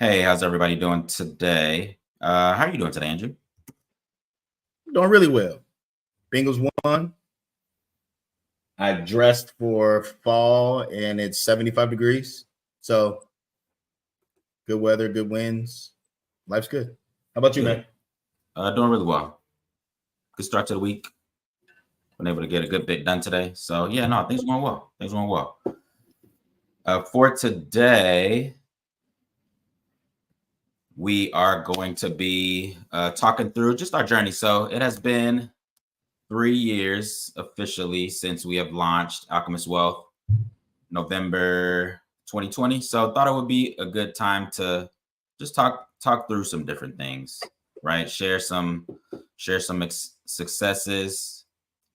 Hey, how's everybody doing today? How are you doing today, Andrew? Doing really well. Bengals won. I dressed for fall and it's 75 degrees. So good weather, good winds. Life's good. How about you, man? Good. Doing really well. Good start to the week. Been able to get a good bit done today. So yeah, no, things going well. Things going well. For today, we are going to be talking through just our journey. So it has been 3 years officially since we have launched Alchemist Wealth, November 2020. So thought it would be a good time to just talk through some different things, right? Share some successes,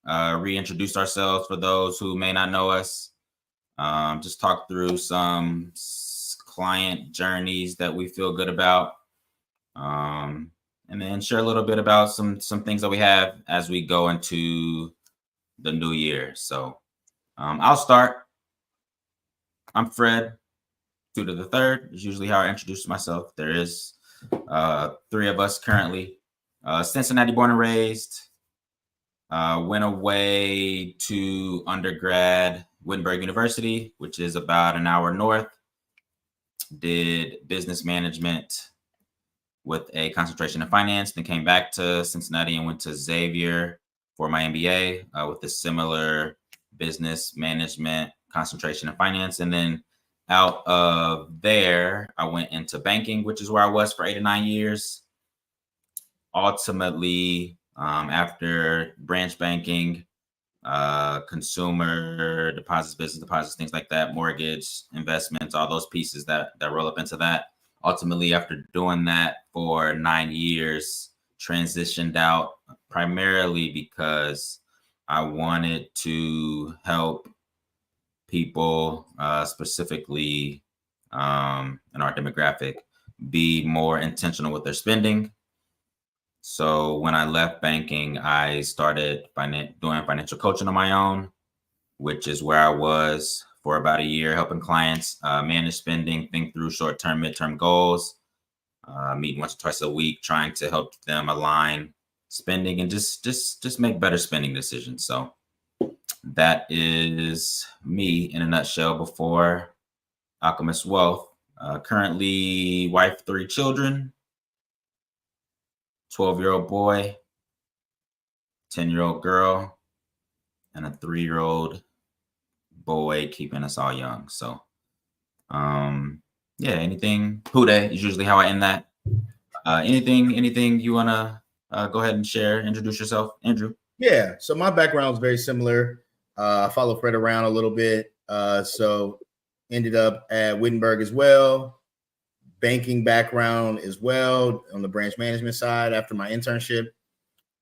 reintroduce ourselves for those who may not know us. Just talk through some client journeys that we feel good about. And then share a little bit about some things that we have as we go into the new year. So I'll start. I'm Fred, 2 to the 3rd is usually how I introduce myself. There is 3 of us currently. Cincinnati born and raised. Went away to undergrad, Wittenberg University, which is about an hour north. Did business management with a concentration in finance, then came back to Cincinnati and went to Xavier for my MBA with a similar business management concentration in finance. And then out of there, I went into banking, which is where I was for 8 to 9 years. Ultimately, after branch banking, consumer deposits, business deposits, things like that, mortgage, investments, all those pieces that roll up into that. Ultimately, after doing that for 9 years, transitioned out primarily because I wanted to help people, specifically in our demographic, be more intentional with their spending. So when I left banking, I started doing financial coaching on my own, which is where I was for about a year, helping clients manage spending, think through short-term, midterm goals, meet once or twice a week, trying to help them align spending and just make better spending decisions. So that is me in a nutshell before Alchemist Wealth. Currently, wife, 3 children, 12-year-old boy, 10-year-old girl, and a 3-year-old boy, keeping us all young. So, yeah, anything. Hude is usually how I end that. Anything you want to go ahead and share, introduce yourself, Andrew? Yeah. So my background is very similar. I follow Fred around a little bit. So ended up at Wittenberg as well. Banking background as well on the branch management side after my internship.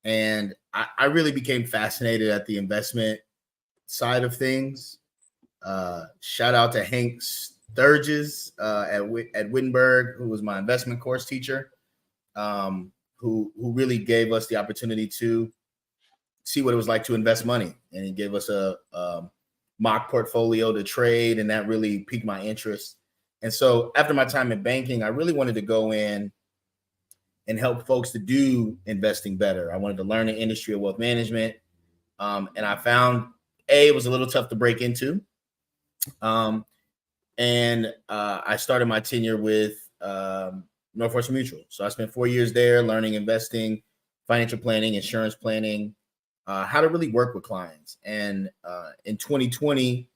And I really became fascinated at the investment side of things. Shout out to Hank Sturgis at Wittenberg, who was my investment course teacher, who really gave us the opportunity to see what it was like to invest money. And he gave us a mock portfolio to trade, and that really piqued my interest. And so after my time in banking, I really wanted to go in and help folks to do investing better. I wanted to learn the industry of wealth management. And I found it was a little tough to break into. And I started my tenure with Northwestern Mutual. So I spent 4 years there learning investing, financial planning, insurance planning, how to really work with clients. And in 2020,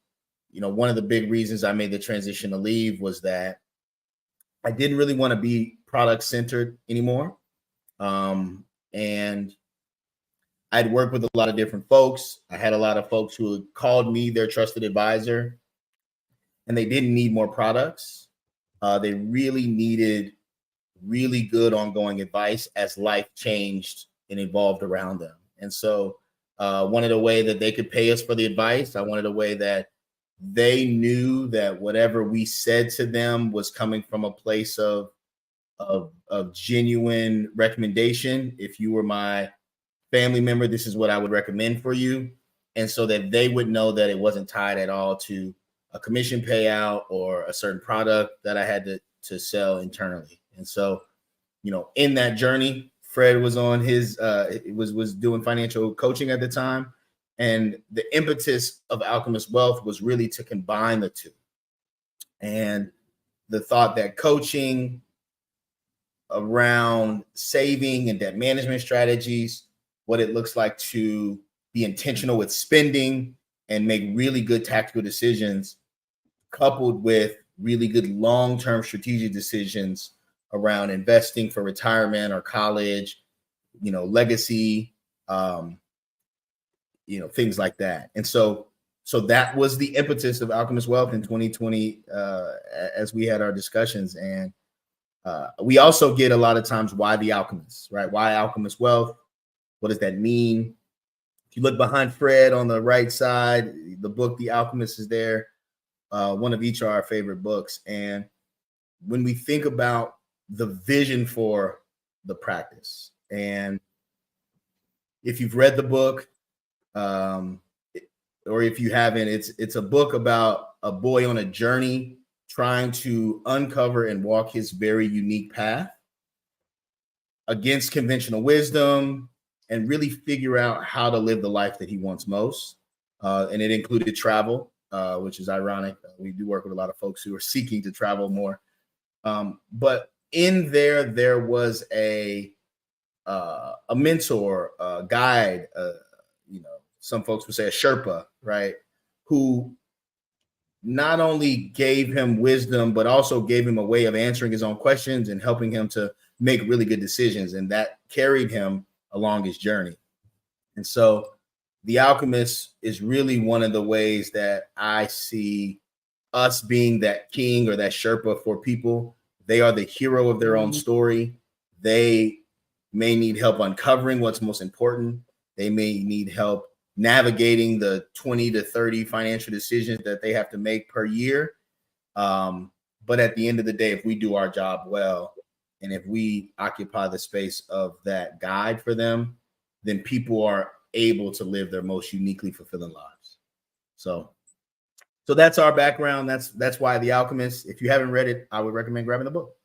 one of the big reasons I made the transition to leave was that I didn't really want to be product centered anymore. And I'd worked with a lot of different folks. I had a lot of folks who had called me their trusted advisor, and they didn't need more products. They really needed really good ongoing advice as life changed and evolved around them. And so wanted a way that they could pay us for the advice. I wanted a way that they knew that whatever we said to them was coming from a place of genuine recommendation. If you were my family member, this is what I would recommend for you. And so that they would know that it wasn't tied at all to a commission payout or a certain product that I had to sell internally. And so, in that journey, Fred was on his was doing financial coaching at the time, and the impetus of Alchemist Wealth was really to combine the two. And the thought that coaching around saving and debt management strategies, what it looks like to be intentional with spending and make really good tactical decisions, coupled with really good long-term strategic decisions around investing for retirement or college, legacy, things like that. And so that was the impetus of Alchemist Wealth in 2020, as we had our discussions. And we also get a lot of times, why the Alchemist, right? Why Alchemist Wealth? What does that mean? If you look behind Fred on the right side, the book, The Alchemist, is there. One of each of our favorite books. And when we think about the vision for the practice, and if you've read the book, or if you haven't, it's a book about a boy on a journey trying to uncover and walk his very unique path against conventional wisdom and really figure out how to live the life that he wants most. And it included travel, which is ironic. We do work with a lot of folks who are seeking to travel more. But in there was a mentor, a guide, some folks would say a Sherpa, right? Who not only gave him wisdom, but also gave him a way of answering his own questions and helping him to make really good decisions. And that carried him along his journey. And so The Alchemist is really one of the ways that I see us being that king or that Sherpa for people. They are the hero of their own story. They may need help uncovering what's most important. They may need help navigating the 20 to 30 financial decisions that they have to make per year. But at the end of the day, if we do our job well, and if we occupy the space of that guide for them, then people are able to live their most uniquely fulfilling lives. So that's our background. That's why The Alchemist. If you haven't read it, I would recommend grabbing the book.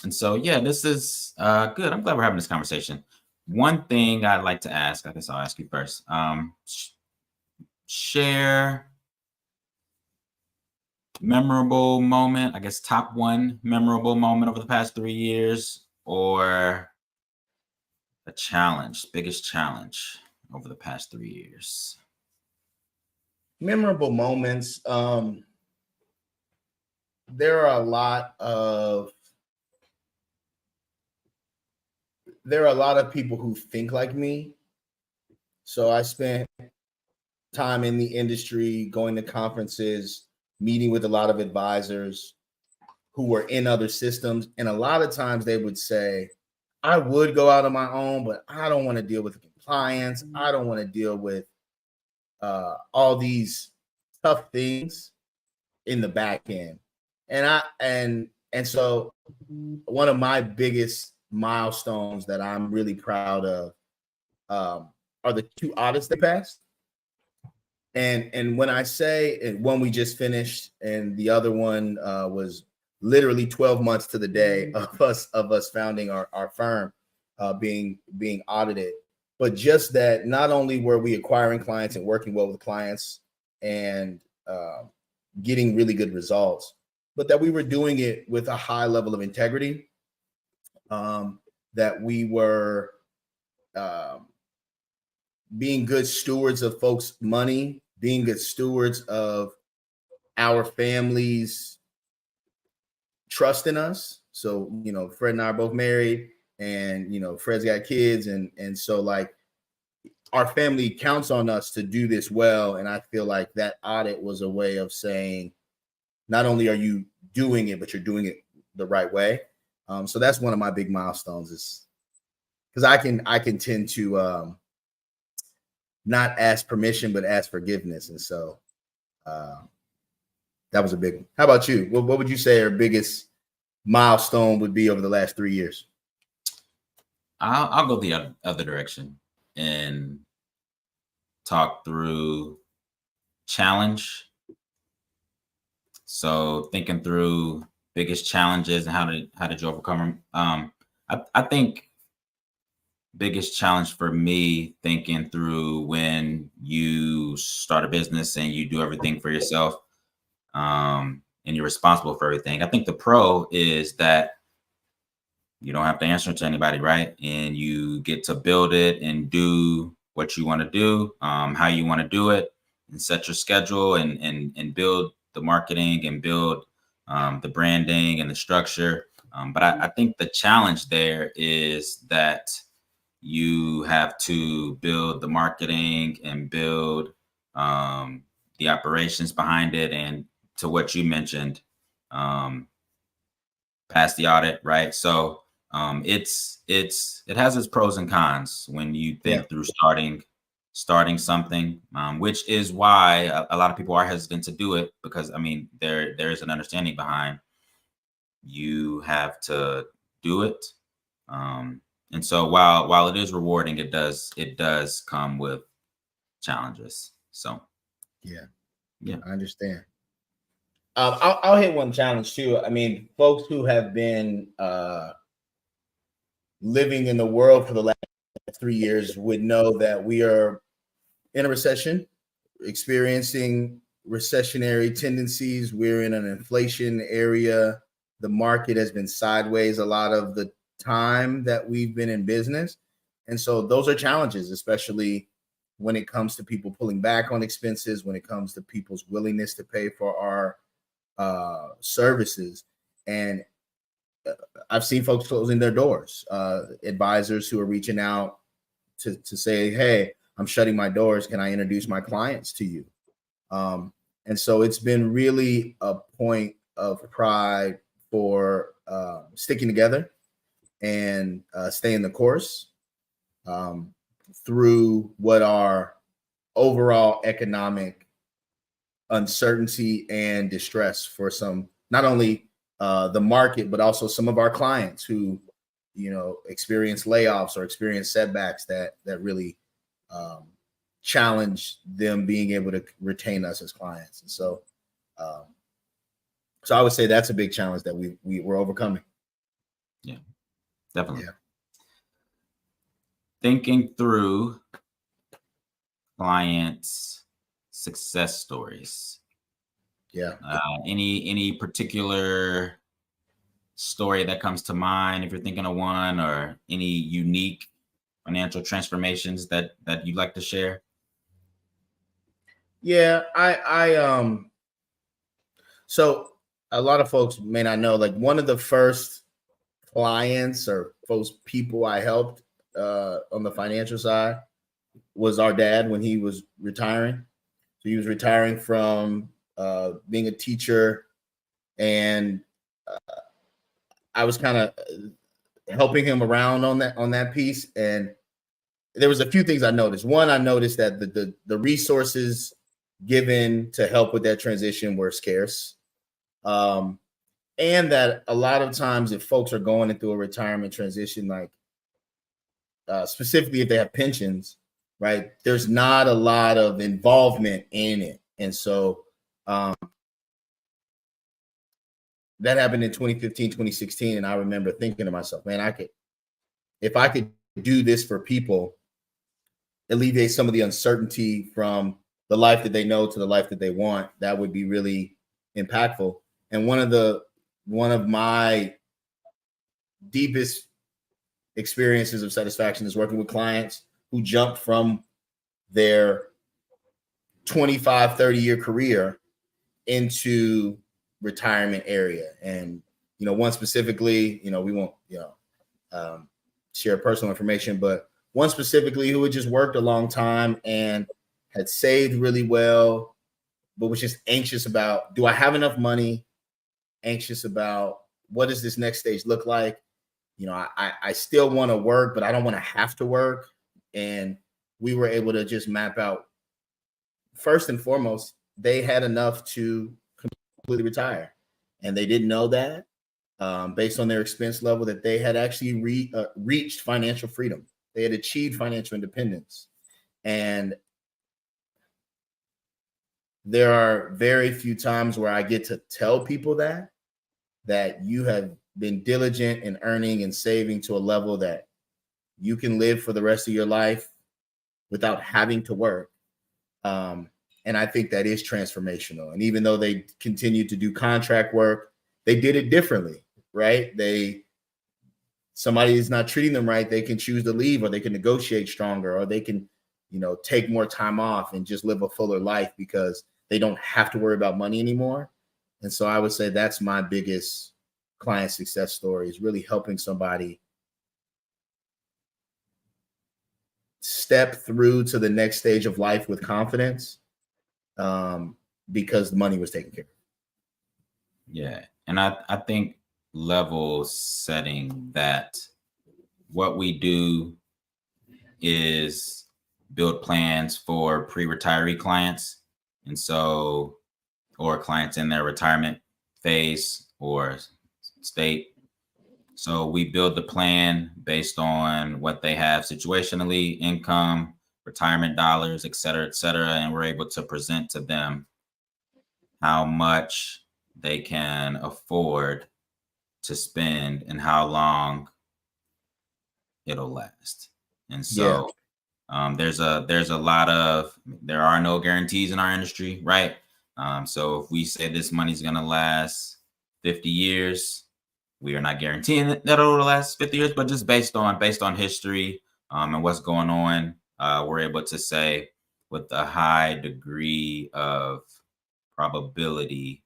And so, yeah, this is good. I'm glad we're having this conversation. One thing I'd like to ask, I guess I'll ask you first. Share memorable moment, I guess top one memorable moment over the past 3 years, or a challenge, biggest challenge over the past 3 years. Memorable moments. There are a lot of people who think like me. So I spent time in the industry, going to conferences, meeting with a lot of advisors who were in other systems. And a lot of times they would say, I would go out on my own, but I don't want to deal with compliance. I don't want to deal with all these tough things in the back end. And so one of my biggest milestones that I'm really proud of are the 2 audits that passed. And when I say, and one we just finished, and the other one was literally 12 months to the day of us founding our firm, being audited. But just that, not only were we acquiring clients and working well with clients and getting really good results, but that we were doing it with a high level of integrity, that we were being good stewards of folks' money, being good stewards of our families' trust in us. So, Fred and I are both married, and, Fred's got kids. And so like our family counts on us to do this well. And I feel like that audit was a way of saying, not only are you doing it, but you're doing it the right way. So that's one of my big milestones, is because I can tend to not ask permission, but ask forgiveness. And so that was a big one. How about you? What would you say your biggest milestone would be over the last 3 years? I'll go the other direction and talk through challenge. So thinking through biggest challenges and how did you overcome them? I think biggest challenge for me thinking through when you start a business and you do everything for yourself, and you're responsible for everything. I think the pro is that you don't have to answer to anybody, right? And you get to build it and do what you want to do, how you want to do it, and set your schedule and build the marketing and build the branding and the structure. But I think the challenge there is that you have to build the marketing and build the operations behind it. And to what you mentioned, pass the audit, right? So it has its pros and cons when you think through starting something, which is why a lot of people are hesitant to do it, because I mean there is an understanding behind you have to do it. And so while it is rewarding, it does come with challenges. So yeah, yeah, I understand. I'll hit one challenge too. I mean, folks who have been living in the world for the last 3 years would know that we are in a recession, experiencing recessionary tendencies. We're in an inflation area. The market has been sideways a lot of the time that we've been in business. And so those are challenges, especially when it comes to people pulling back on expenses, when it comes to people's willingness to pay for our services. And I've seen folks closing their doors, advisors who are reaching out to say, hey, I'm shutting my doors. Can I introduce my clients to you? And so it's been really a point of pride for sticking together and staying the course through what are overall economic uncertainty and distress for some, not only the market, but also some of our clients who, experience layoffs or experience setbacks that really challenge them being able to retain us as clients. And so I would say that's a big challenge that we're overcoming. Yeah, definitely. Yeah. Thinking through clients' success stories. Yeah. Any particular story that comes to mind, if you're thinking of one, or any unique financial transformations that you'd like to share? Yeah, so a lot of folks may not know, like one of the first clients or first people I helped on the financial side was our dad when he was retiring. So he was retiring from being a teacher, and I was kind of helping him around on that piece. And there was a few things I noticed. One, I noticed that the resources given to help with that transition were scarce. And that a lot of times if folks are going into a retirement transition, like specifically if they have pensions, right, there's not a lot of involvement in it. And so that happened in 2015, 2016. And I remember thinking to myself, man, if I could do this for people, alleviate some of the uncertainty from the life that they know to the life that they want, that would be really impactful. And one of my deepest experiences of satisfaction is working with clients who jumped from their 25, 30-year career into retirement area. And, one specifically, we won't, share personal information, but one specifically who had just worked a long time and had saved really well, but was just anxious about, do I have enough money? Anxious about what does this next stage look like? I still want to work, but I don't want to have to work. And we were able to just map out, first and foremost, they had enough to completely retire. And they didn't know that based on their expense level, that they had actually reached financial freedom. They had achieved financial independence. And there are very few times where I get to tell people that you have been diligent in earning and saving to a level that you can live for the rest of your life without having to work. And I think that is transformational. And even though they continue to do contract work, they did it differently, right? Somebody is not treating them right, they can choose to leave, or they can negotiate stronger, or they can, take more time off and just live a fuller life because they don't have to worry about money anymore. And so I would say that's my biggest client success story, is really helping somebody step through to the next stage of life with confidence, because the money was taken care of. Yeah. And I think level setting that what we do is build plans for pre-retiree clients. And so, or clients in their retirement phase or state. So we build the plan based on what they have situationally, income, retirement dollars, et cetera, and we're able to present to them how much they can afford to spend and how long it'll last. And so there are no guarantees in our industry, right? So if we say this money's going to last 50 years, we are not guaranteeing that it'll last 50 years, but just based on history and what's going on, we're able to say with a high degree of probability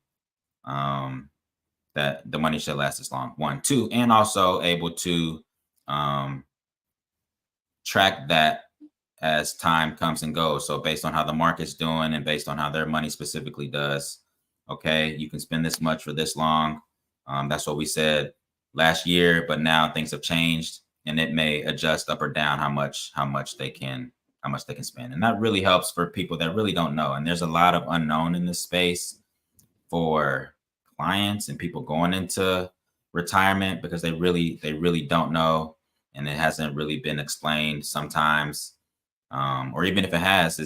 that the money should last this long. 1, 2, and also able to track that as time comes and goes. So based on how the market's doing and based on how their money specifically does, okay, you can spend this much for this long. That's what we said last year, but now things have changed and it may adjust up or down how much they can spend. And that really helps for people that really don't know. And there's a lot of unknown in this space for clients and people going into retirement because they really don't know, and it hasn't really been explained sometimes, or even if it has,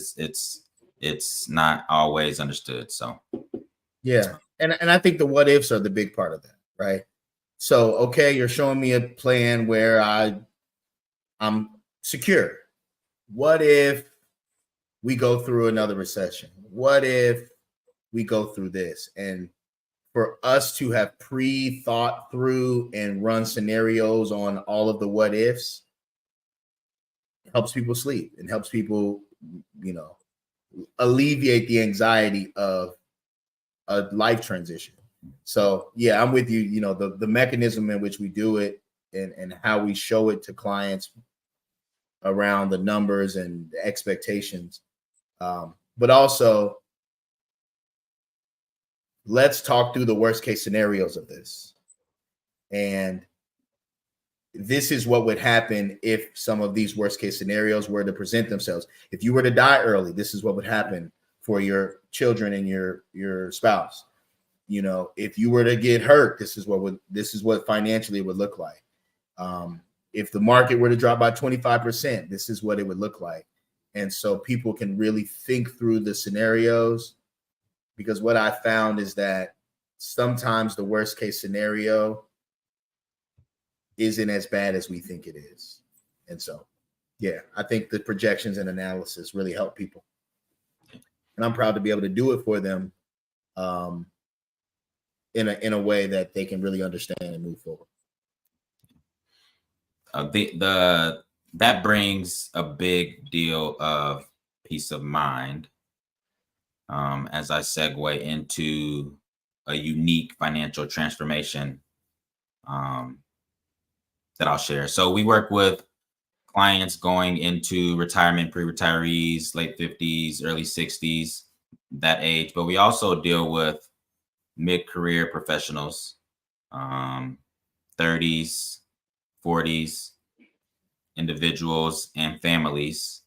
it's not always understood. So yeah, and I think the what ifs are the big part of that, right? So okay, you're showing me a plan where I'm secure. What if we go through another recession? What if we go through this? And for us to have pre-thought through and run scenarios on all of the what ifs helps people sleep and helps people, alleviate the anxiety of a life transition. So yeah, I'm with you. The mechanism in which we do it and how we show it to clients around the numbers and the expectations. But also, let's talk through the worst case scenarios of this. And this is what would happen if some of these worst case scenarios were to present themselves. If you were to die early, this is what would happen for your children and your spouse. If you were to get hurt, this is what financially would look like. If the market were to drop by 25%, this is what it would look like. And so people can really think through the scenarios, because what I found is that sometimes the worst case scenario isn't as bad as we think it is. And so, yeah, I think the projections and analysis really help people. And I'm proud to be able to do it for them in a way that they can really understand and move forward. That brings a big deal of peace of mind as I segue into a unique financial transformation that I'll share. So we work with clients going into retirement, pre-retirees, late 50s, early 60s, that age. But we also deal with mid-career professionals, 30s, 40s, individuals, and families.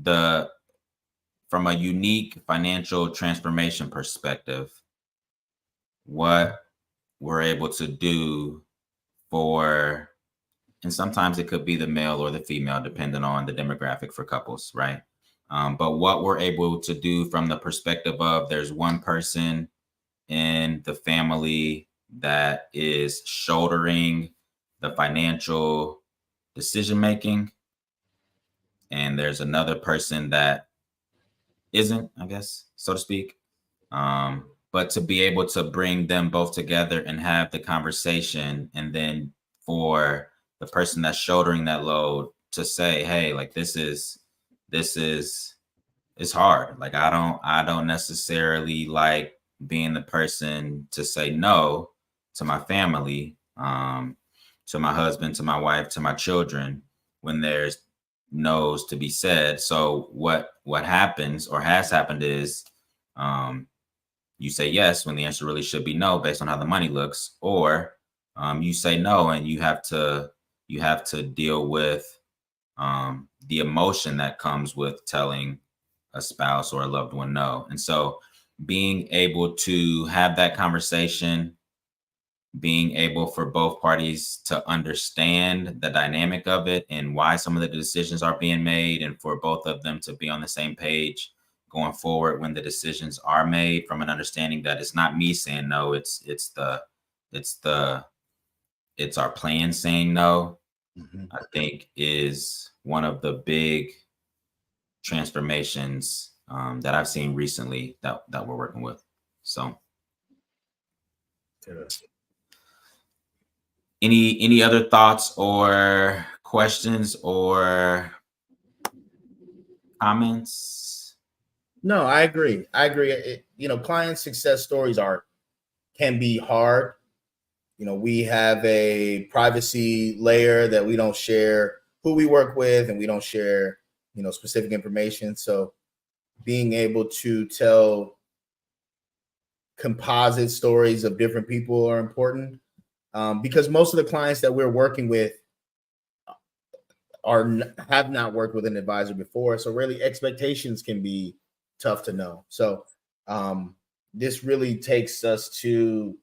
From a unique financial transformation perspective, what we're able to do and sometimes it could be the male or the female, depending on the demographic for couples, right? But what we're able to do from the perspective of there's one person in the family that is shouldering the financial decision making, and there's another person that isn't, I guess, so to speak. But to be able to bring them both together and have the conversation, and then for the person that's shouldering that load to say, hey, like this is it's hard. Like I don't necessarily like being the person to say no to my family, to my husband, to my wife, to my children when there's no's to be said. So what happens or has happened is you say yes when the answer really should be no based on how the money looks, or you say no and you have to deal with the emotion that comes with telling a spouse or a loved one no. And so being able to have that conversation, being able for both parties to understand the dynamic of it and why some of the decisions are being made, and for both of them to be on the same page going forward when the decisions are made, from an understanding that it's not me saying no, it's our plan saying no. I think is one of the big transformations that I've seen recently that we're working with. So any other thoughts or questions or comments? No, I agree. Client success stories can be hard. We have a privacy layer that we don't share who we work with, and we don't share, specific information. So being able to tell composite stories of different people are important, because most of the clients that we're working with have not worked with an advisor before. So really expectations can be tough to know. So this really takes us to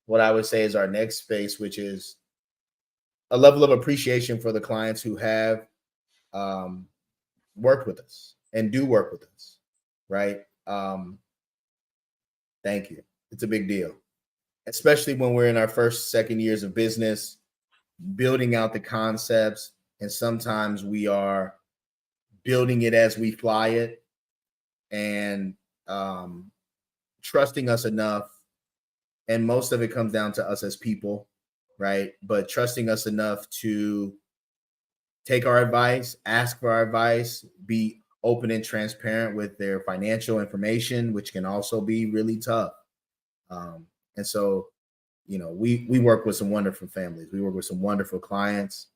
what I would say is our next space, which is a level of appreciation for the clients who have worked with us and do work with us, right? Thank you. It's a big deal, especially when we're in our first, second years of business, building out the concepts. And sometimes we are building it as we fly it, and trusting us enough. And most of it comes down to us as people, right? But trusting us enough to take our advice, ask for our advice, be open and transparent with their financial information, which can also be really tough. And so, we work with some wonderful families. We work with some wonderful clients,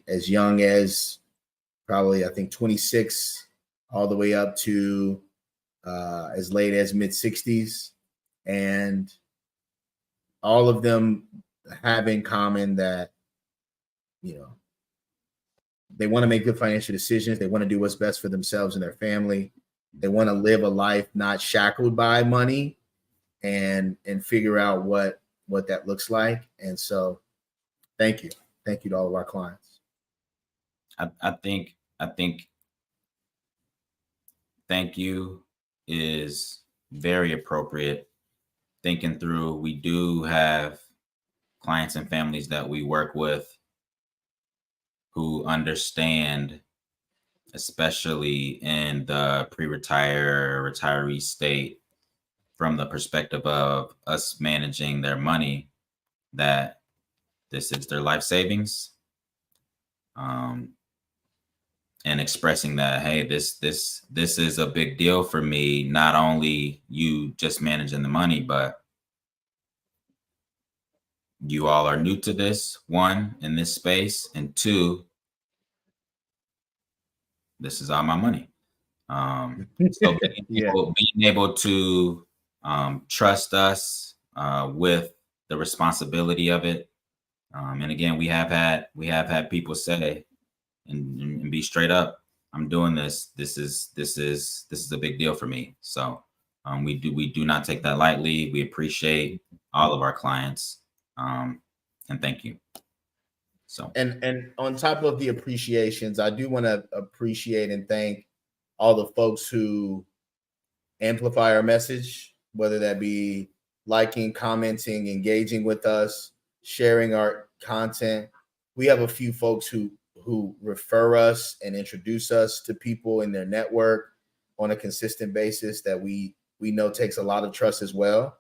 as young as probably, I think, 26, all the way up to as late as mid 60s. And all of them have in common that, they want to make good financial decisions. They want to do what's best for themselves and their family. They want to live a life not shackled by money, and figure out what that looks like. And so thank you to all of our clients. I think thank you is very appropriate. Thinking through, we do have clients and families that we work with who understand, especially in the pre-retire, retiree state, from the perspective of us managing their money, that this is their life savings. And expressing that, hey, this is a big deal for me. Not only you just managing the money, but you all are new to this, one, in this space, and two, this is all my money. So being able to trust us with the responsibility of it. And again, we have had people say and be straight up, I'm doing this. This is a big deal for me. So we do not take that lightly. We appreciate all of our clients. And thank you. So and on top of the appreciations, I do want to appreciate and thank all the folks who amplify our message, whether that be liking, commenting, engaging with us, sharing our content. We have a few folks who refer us and introduce us to people in their network on a consistent basis that we know takes a lot of trust as well.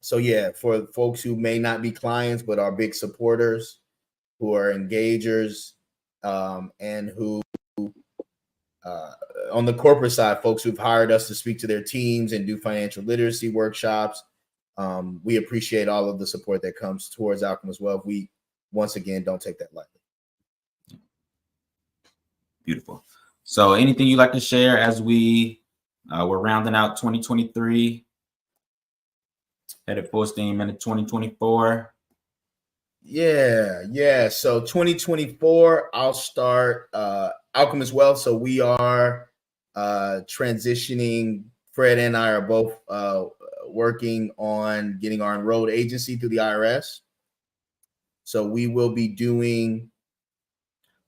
So yeah, for folks who may not be clients but are big supporters, who are engagers, and who on the corporate side, folks who've hired us to speak to their teams and do financial literacy workshops. We appreciate all of the support that comes towards Alchemist Wealth. We, once again, don't take that lightly. Beautiful. So anything you'd like to share as we're rounding out 2023, headed full steam into 2024? Yeah. So 2024, I'll start Alchemist Wealth. So we are transitioning. Fred and I are both working on getting our enrolled agency through the IRS. So we will be doing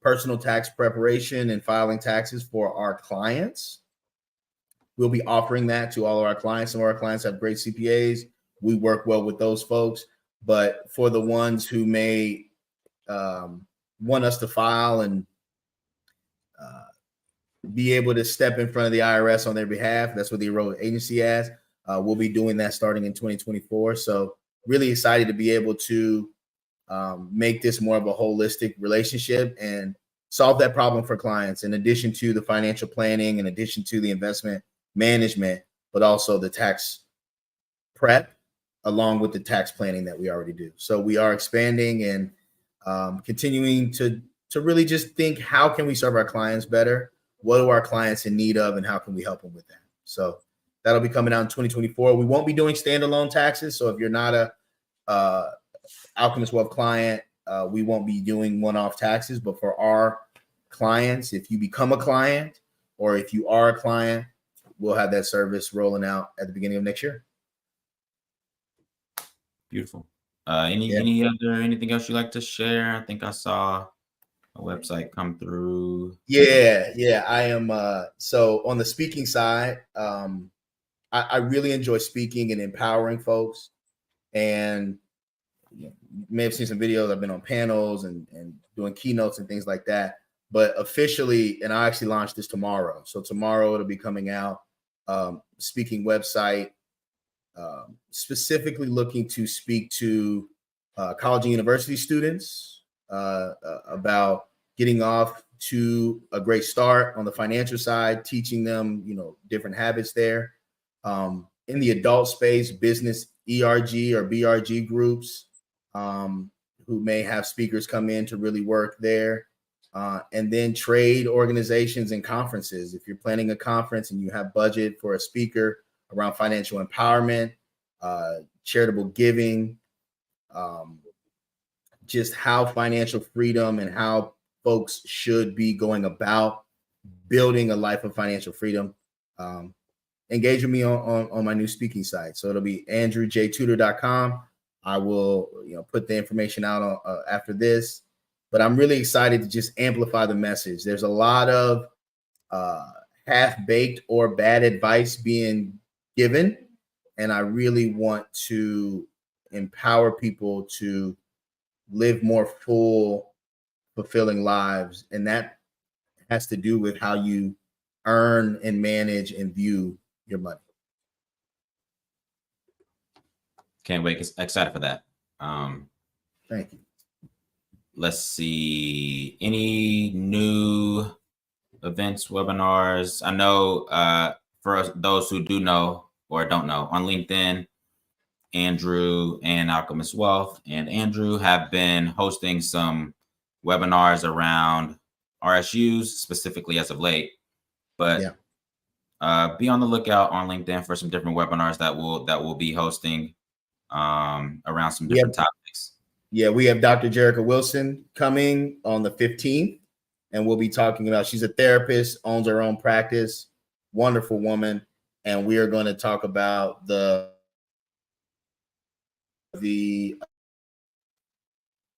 personal tax preparation and filing taxes for our clients. We'll be offering that to all of our clients. Some of our clients have great CPAs. We work well with those folks. But for the ones who may want us to file and be able to step in front of the IRS on their behalf, that's what the enrolled agency has. We'll be doing that starting in 2024. So really excited to be able to make this more of a holistic relationship and solve that problem for clients, in addition to the financial planning, in addition to the investment management, but also the tax prep, along with the tax planning that we already do. So we are expanding and continuing to really just think, how can we serve our clients better? What are our clients in need of, and how can we help them with that? So that'll be coming out in 2024. We won't be doing standalone taxes. So if you're not a Alchemist Wealth client, we won't be doing one-off taxes. But for our clients, if you become a client or if you are a client, we'll have that service rolling out at the beginning of next year. Beautiful. Anything else you'd like to share? I think I saw a website come through. Yeah. I am. So on the speaking side, I really enjoy speaking and empowering folks. And you may have seen some videos. I've been on panels and doing keynotes and things like that. But officially, and I actually launched this tomorrow. So tomorrow it'll be coming out. Speaking website, specifically looking to speak to college and university students about getting off to a great start on the financial side, teaching them, different habits there. In the adult space, business ERG or BRG groups who may have speakers come in to really work there. And then trade organizations and conferences. If you're planning a conference and you have budget for a speaker around financial empowerment, charitable giving, just how financial freedom and how folks should be going about building a life of financial freedom, engage with me on my new speaking site. So it'll be andrewjtutor.com. I will put the information out after this, but I'm really excited to just amplify the message. There's a lot of half-baked or bad advice being given, and I really want to empower people to live more full, fulfilling lives. And that has to do with how you earn and manage and view your money. Can't wait. Excited for that. Thank you. Let's see. Any new events, webinars? I know for those who do know or don't know, on LinkedIn, Andrew and Alchemist Wealth and Andrew have been hosting some webinars around RSUs, specifically as of late. But be on the lookout on LinkedIn for some different webinars that will be hosting around some different topics. Yeah, we have Dr. Jerica Wilson coming on the 15th, and we'll be talking about, she's a therapist, owns her own practice, wonderful woman, and we are going to talk about the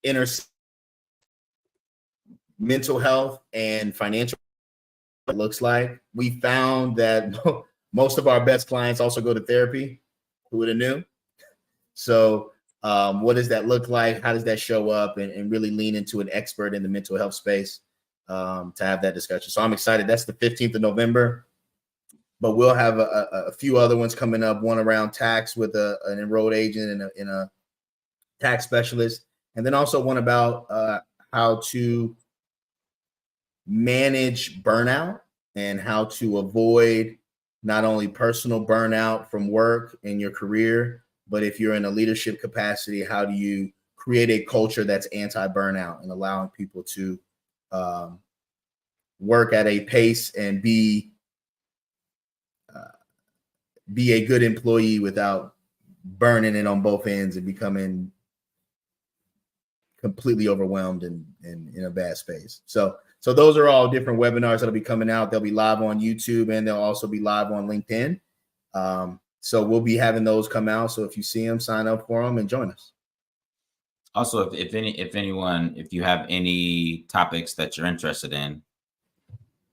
inner mental health and financial it looks like. We found that most of our best clients also go to therapy. Who would have knew? So what does that look like? How does that show up? And really lean into an expert in the mental health space to have that discussion. So I'm excited. That's the 15th of November. But we'll have a few other ones coming up, one around tax with an enrolled agent and a tax specialist. And then also one about how to manage burnout and how to avoid not only personal burnout from work and your career, but if you're in a leadership capacity, how do you create a culture that's anti-burnout and allowing people to work at a pace and be a good employee without burning it on both ends and becoming completely overwhelmed and in a bad space. So those are all different webinars that'll be coming out. They'll be live on YouTube and they'll also be live on LinkedIn. So we'll be having those come out. So if you see them, sign up for them and join us. Also, if you have any topics that you're interested in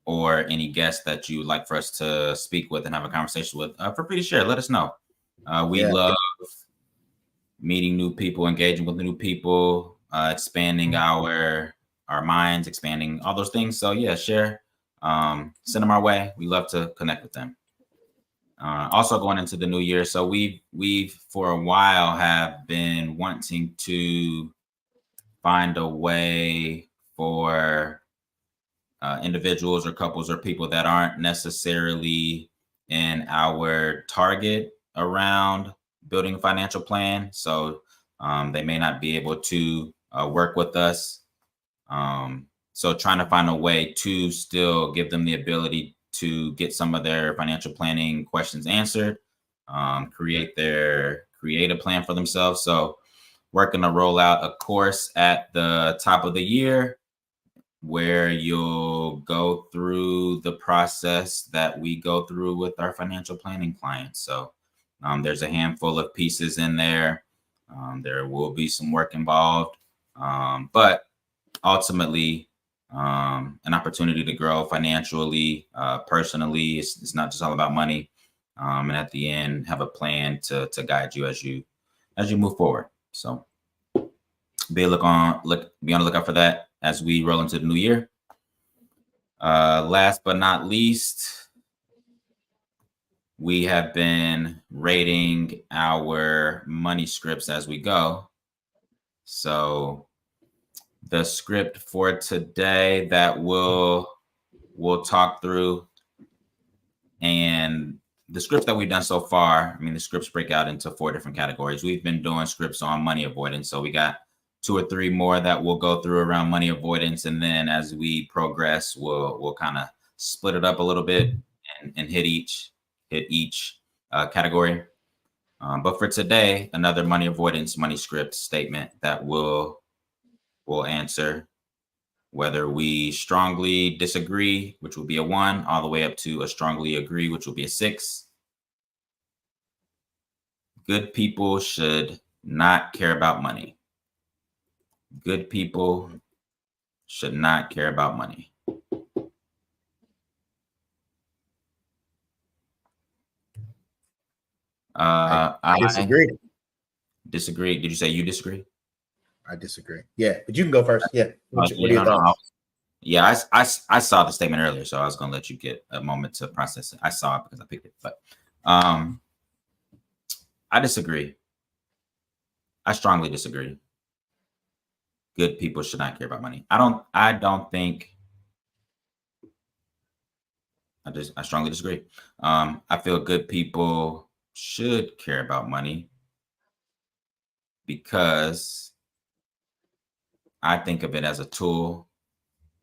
or any guests that you would like for us to speak with and have a conversation with, feel free to share. Let us know. We love meeting new people, engaging with new people, expanding our minds, expanding all those things. So yeah, share, send them our way. We love to connect with them. Also going into the new year. So we've for a while have been wanting to find a way for individuals or couples or people that aren't necessarily in our target around building a financial plan. So they may not be able to work with us. So trying to find a way to still give them the ability to get some of their financial planning questions answered, create a plan for themselves. So working to roll out a course at the top of the year where you'll go through the process that we go through with our financial planning clients. So there's a handful of pieces in there. There will be some work involved, but ultimately an opportunity to grow financially, personally. It's not just all about money. And at the end, have a plan to guide you as you move forward. So be on the lookout for that as we roll into the new year. Last but not least, we have been rating our money scripts as we go. So the script for today that we'll talk through, and the scripts that we've done so far, I mean, the scripts break out into 4 different categories. We've been doing scripts on money avoidance. So we got 2 or 3 more that we'll go through around money avoidance. And then as we progress, we'll kind of split it up a little bit and hit each category. But for today, another money avoidance, money script statement that we'll answer, whether we strongly disagree, which will be a 1, all the way up to a strongly agree, which will be a 6. Good people should not care about money. Good people should not care about money. I disagree. Disagree. Did you say you disagree? I disagree. Yeah, but you can go first. Yeah. What are your thoughts? Yeah, I saw the statement earlier, so I was gonna let you get a moment to process it. I saw it because I picked it, but I disagree. I strongly disagree. Good people should not care about money. I strongly disagree. I feel good people should care about money because I think of it as a tool.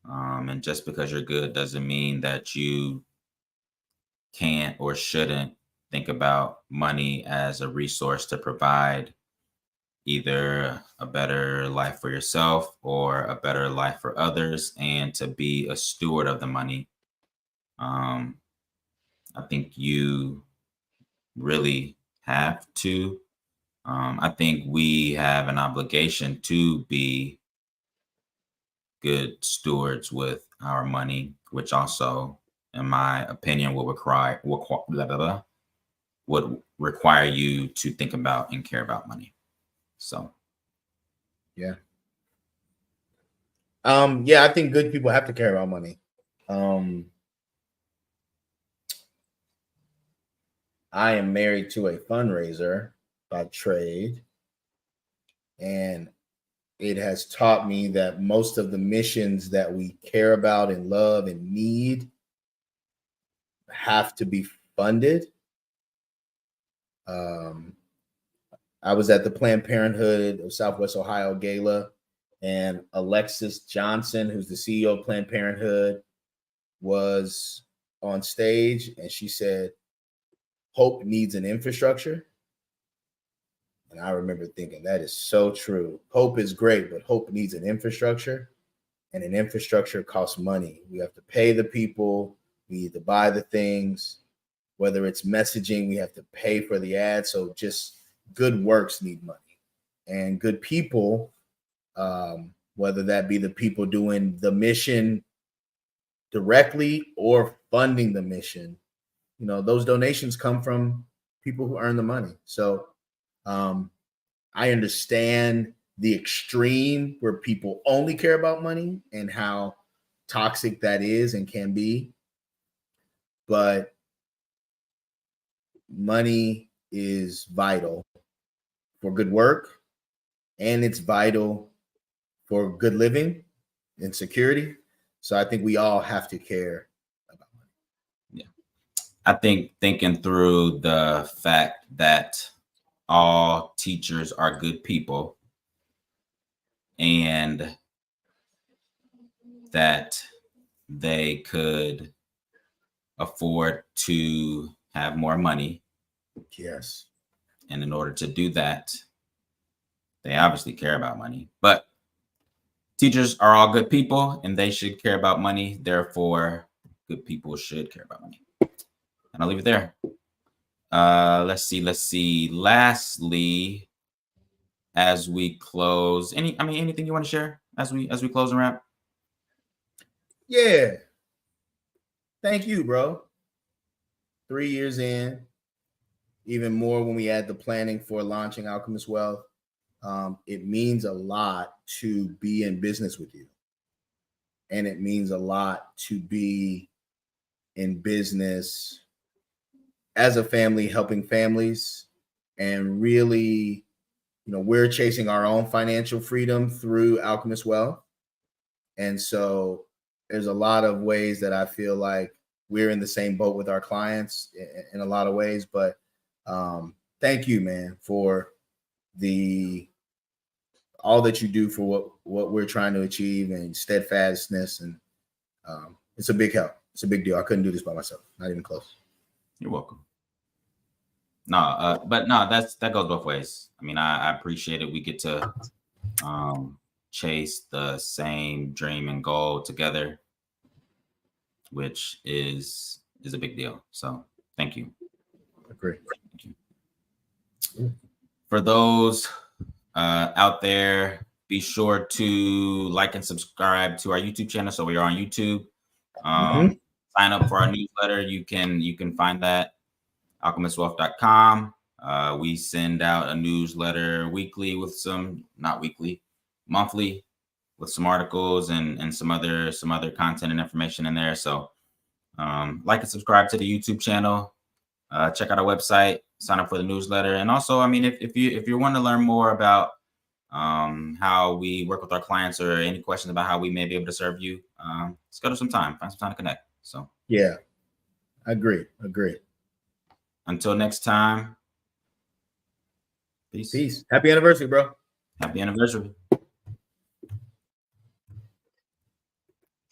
And just because you're good doesn't mean that you can't or shouldn't think about money as a resource to provide either a better life for yourself or a better life for others, and to be a steward of the money. I think you really have to. I think we have an obligation to be good stewards with our money, which also in my opinion, would require you to think about and care about money. So, yeah. Yeah, I think good people have to care about money. I am married to a fundraiser by trade, and it has taught me that most of the missions that we care about and love and need have to be funded. I was at the Planned Parenthood of Southwest Ohio Gala, and Alexis Johnson, who's the CEO of Planned Parenthood, was on stage, and she said, "Hope needs an infrastructure." And I remember thinking, that is so true. Hope is great, but hope needs an infrastructure, and an infrastructure costs money. We have to pay the people. We need to buy the things. Whether it's messaging, we have to pay for the ads. So just good works need money, and good people, whether that be the people doing the mission directly or funding the mission, you know, those donations come from people who earn the money. So I understand the extreme where people only care about money and how toxic that is and can be. But money is vital for good work, and it's vital for good living and security. So I think we all have to care about money. Yeah. I think thinking through the fact that all teachers are good people and that they could afford to have more money. Yes. And in order to do that, they obviously care about money. But teachers are all good people and they should care about money. Therefore, good people should care about money. And I'll leave it there. Let's see. Lastly, as we close, anything you want to share as we close and wrap? Yeah. Thank you, bro. 3 years in, even more when we add the planning for launching Alchemist Wealth. It means a lot to be in business with you. And it means a lot to be in business as a family, helping families. And really, you know, we're chasing our own financial freedom through Alchemist Wealth. And so there's a lot of ways that I feel like we're in the same boat with our clients in a lot of ways. But thank you, man, for all that you do for what we're trying to achieve, and steadfastness. And it's a big help. It's a big deal. I couldn't do this by myself. Not even close. You're welcome. No, but no, that goes both ways. I mean, I appreciate it. We get to chase the same dream and goal together, which is a big deal. So thank you. Agree. Thank you. For those out there, be sure to like and subscribe to our YouTube channel. So we are on YouTube. Sign up for our newsletter. You can find that alchemistwealth.com. We send out a newsletter weekly with monthly with some articles and some other content and information in there. So like and subscribe to the YouTube channel. Check out our website, sign up for the newsletter. And also, I mean, if you want to learn more about how we work with our clients or any questions about how we may be able to serve you, schedule some time, find some time to connect. So yeah, I agree. Until next time, peace. Happy anniversary, bro. Happy anniversary.